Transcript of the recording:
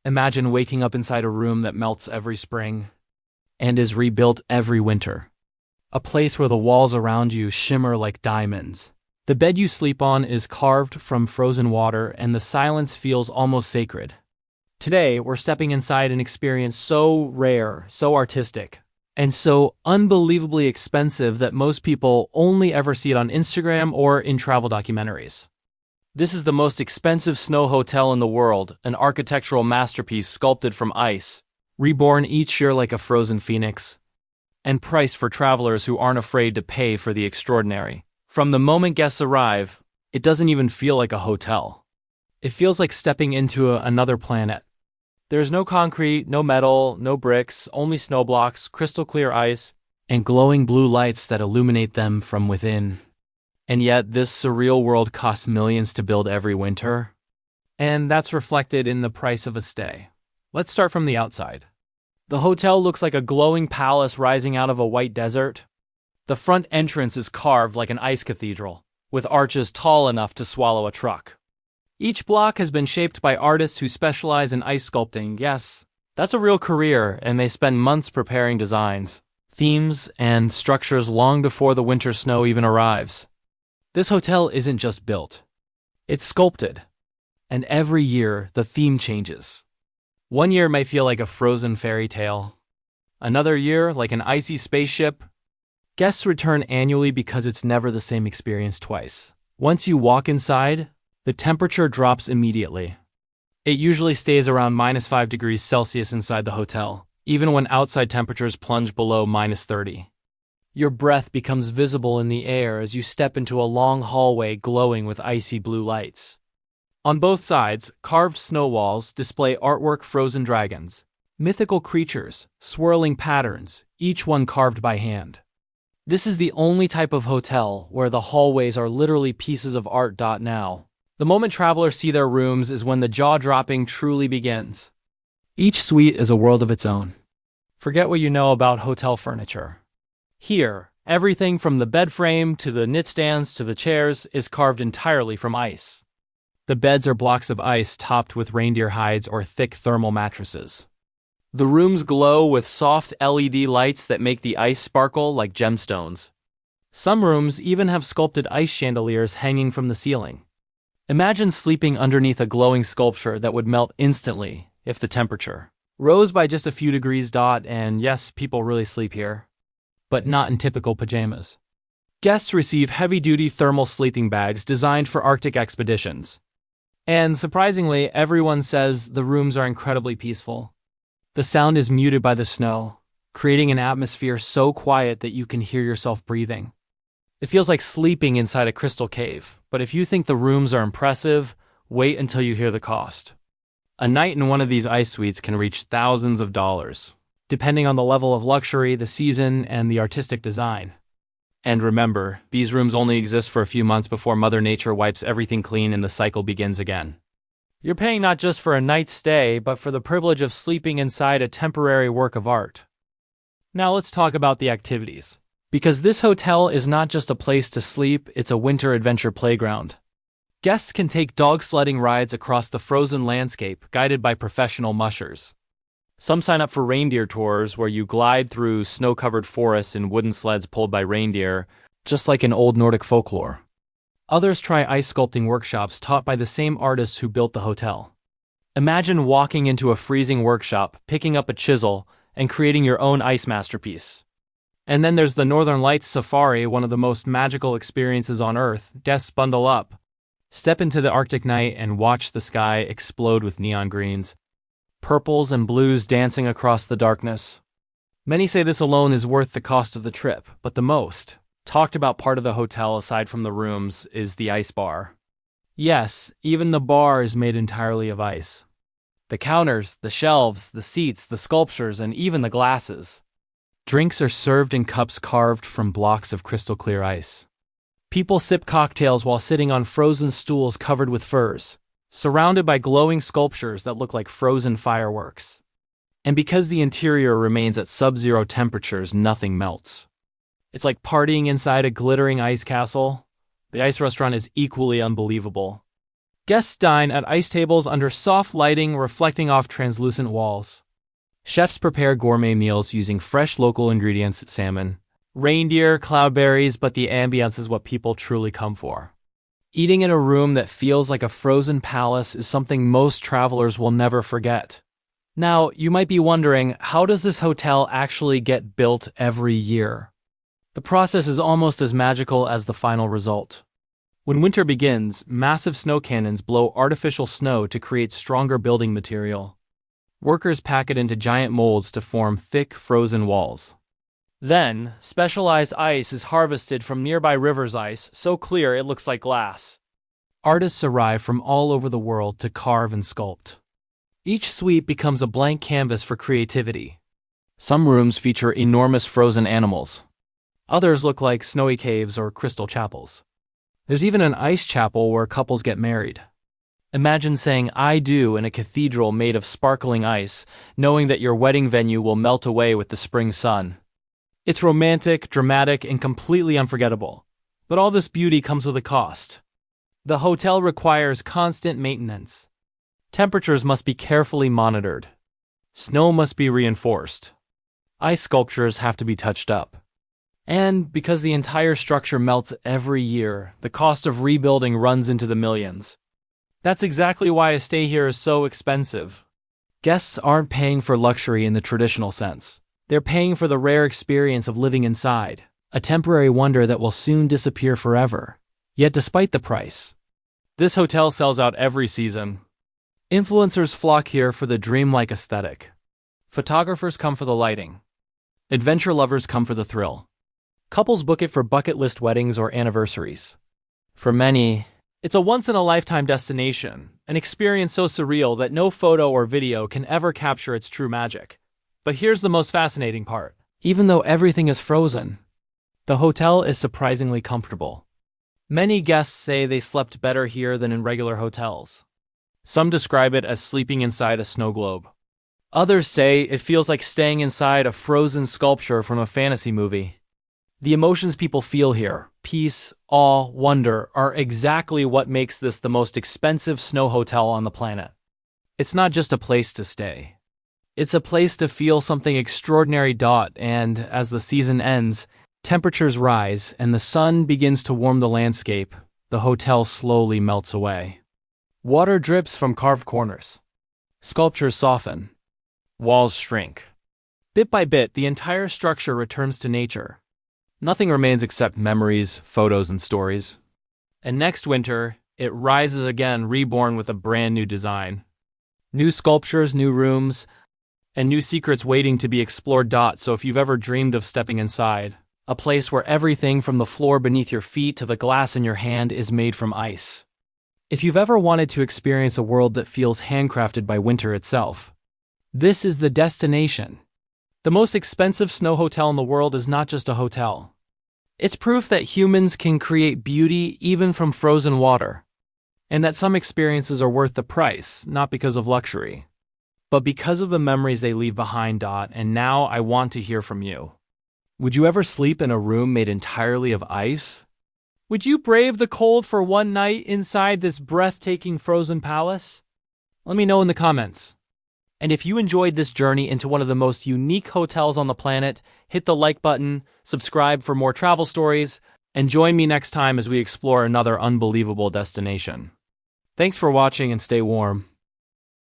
Imagine waking up inside a room that melts every spring and is rebuilt every winter. A place where the walls around you shimmer like diamonds. The bed you sleep on is carved from frozen water, and the silence feels almost sacred. Today, we're stepping inside an experience so rare, so artistic, and so unbelievably expensive that most people only ever see it on Instagram or in travel documentaries. This is the most expensive snow hotel in the world, an architectural masterpiece sculpted from ice, reborn each year like a frozen phoenix, and priced for travelers who aren't afraid to pay for the extraordinary. From the moment guests arrive, it doesn't even feel like a hotel. It feels like stepping into another planet. There's no concrete, no metal, no bricks, only snow blocks, crystal clear ice, and glowing blue lights that illuminate them from within. And yet, this surreal world costs millions to build every winter. And that's reflected in the price of a stay. Let's start from the outside. The hotel looks like a glowing palace rising out of a white desert. The front entrance is carved like an ice cathedral, with arches tall enough to swallow a truck. Each block has been shaped by artists who specialize in ice sculpting. Yes, that's a real career, and they spend months preparing designs, themes, and structures long before the winter snow even arrives. This hotel isn't just built. It's sculpted. And every year, the theme changes. One year may feel like a frozen fairy tale. Another year, like an icy spaceship. Guests return annually because it's never the same experience twice. Once you walk inside, the temperature drops immediately. It usually stays around -5 degrees Celsius inside the hotel, even when outside temperatures plunge below -30. Your breath becomes visible in the air as you step into a long hallway glowing with icy blue lights. On both sides, carved snow walls display artwork frozen dragons, mythical creatures, swirling patterns, each one carved by hand. This is the only type of hotel where the hallways are literally pieces of art. Now, the moment travelers see their rooms is when the jaw-dropping truly begins. Each suite is a world of its own. Forget what you know about hotel furniture. Here, everything from the bed frame to the knit stands to the chairs is carved entirely from ice. The beds are blocks of ice topped with reindeer hides or thick thermal mattresses. The rooms glow with soft LED lights that make the ice sparkle like gemstones. Some rooms even have sculpted ice chandeliers hanging from the ceiling. Imagine sleeping underneath a glowing sculpture that would melt instantly if the temperature rose by just a few degrees. And yes, people really sleep here, but not in typical pajamas. Guests receive heavy-duty thermal sleeping bags designed for Arctic expeditions. And surprisingly, everyone says the rooms are incredibly peaceful. The sound is muted by the snow, creating an atmosphere so quiet that you can hear yourself breathing. It feels like sleeping inside a crystal cave, but if you think the rooms are impressive, wait until you hear the cost. A night in one of these ice suites can reach thousands of dollars, depending on the level of luxury, the season, and the artistic design. And remember, these rooms only exist for a few months before Mother Nature wipes everything clean and the cycle begins again. You're paying not just for a night's stay, but for the privilege of sleeping inside a temporary work of art. Now let's talk about the activities. Because this hotel is not just a place to sleep, it's a winter adventure playground. Guests can take dog-sledding rides across the frozen landscape, guided by professional mushers. Some sign up for reindeer tours, where you glide through snow-covered forests in wooden sleds pulled by reindeer, just like in old Nordic folklore. Others try ice sculpting workshops taught by the same artists who built the hotel. Imagine walking into a freezing workshop, picking up a chisel, and creating your own ice masterpiece. And then there's the Northern Lights Safari, one of the most magical experiences on Earth. Guests bundle up, step into the Arctic night, and watch the sky explode with neon greens, purples and blues dancing across the darkness. Many say this alone is worth the cost of the trip, but the most talked about part of the hotel, aside from the rooms, is the ice bar. Yes, even the bar is made entirely of ice. The counters, the shelves, the seats, the sculptures, and even the glasses. Drinks are served in cups carved from blocks of crystal clear ice. People sip cocktails while sitting on frozen stools covered with furs, surrounded by glowing sculptures that look like frozen fireworks. And because the interior remains at sub-zero temperatures, nothing melts. It's like partying inside a glittering ice castle. The ice restaurant is equally unbelievable. Guests dine at ice tables under soft lighting reflecting off translucent walls. Chefs prepare gourmet meals using fresh local ingredients: salmon, reindeer, cloudberries, but the ambience is what people truly come for. Eating in a room that feels like a frozen palace is something most travelers will never forget. Now, you might be wondering, how does this hotel actually get built every year? The process is almost as magical as the final result. When winter begins, massive snow cannons blow artificial snow to create stronger building material. Workers pack it into giant molds to form thick, frozen walls. Then, specialized ice is harvested from nearby river's ice, so clear it looks like glass. Artists arrive from all over the world to carve and sculpt. Each suite becomes a blank canvas for creativity. Some rooms feature enormous frozen animals. Others look like snowy caves or crystal chapels. There's even an ice chapel where couples get married. Imagine saying "I do" in a cathedral made of sparkling ice, knowing that your wedding venue will melt away with the spring sun. It's romantic, dramatic, and completely unforgettable. But all this beauty comes with a cost. The hotel requires constant maintenance. Temperatures must be carefully monitored. Snow must be reinforced. Ice sculptures have to be touched up. And because the entire structure melts every year, the cost of rebuilding runs into the millions. That's exactly why a stay here is so expensive. Guests aren't paying for luxury in the traditional sense. They're paying for the rare experience of living inside, a temporary wonder that will soon disappear forever. Yet despite the price, this hotel sells out every season. Influencers flock here for the dreamlike aesthetic. Photographers come for the lighting. Adventure lovers come for the thrill. Couples book it for bucket list weddings or anniversaries. For many, it's a once-in-a-lifetime destination, an experience so surreal that no photo or video can ever capture its true magic. But here's the most fascinating part. Even though everything is frozen, the hotel is surprisingly comfortable. Many guests say they slept better here than in regular hotels. Some describe it as sleeping inside a snow globe. Others say it feels like staying inside a frozen sculpture from a fantasy movie. The emotions people feel here, peace, awe, wonder, are exactly what makes this the most expensive snow hotel on the planet. It's not just a place to stay. It's a place to feel something extraordinary. And as the season ends, temperatures rise and the sun begins to warm the landscape, the hotel slowly melts away. Water drips from carved corners. Sculptures soften. Walls shrink. Bit by bit, the entire structure returns to nature. Nothing remains except memories, photos, and stories. And next winter, it rises again, reborn with a brand new design. New sculptures, new rooms, and new secrets waiting to be explored. So if you've ever dreamed of stepping inside, a place where everything from the floor beneath your feet to the glass in your hand is made from ice. If you've ever wanted to experience a world that feels handcrafted by winter itself, this is the destination. The most expensive snow hotel in the world is not just a hotel. It's proof that humans can create beauty even from frozen water, and that some experiences are worth the price, not because of luxury, but because of the memories they leave behind. And now I want to hear from you. Would you ever sleep in a room made entirely of ice? Would you brave the cold for one night inside this breathtaking frozen palace? Let me know in the comments. And if you enjoyed this journey into one of the most unique hotels on the planet, hit the like button, subscribe for more travel stories, and join me next time as we explore another unbelievable destination. Thanks for watching and stay warm.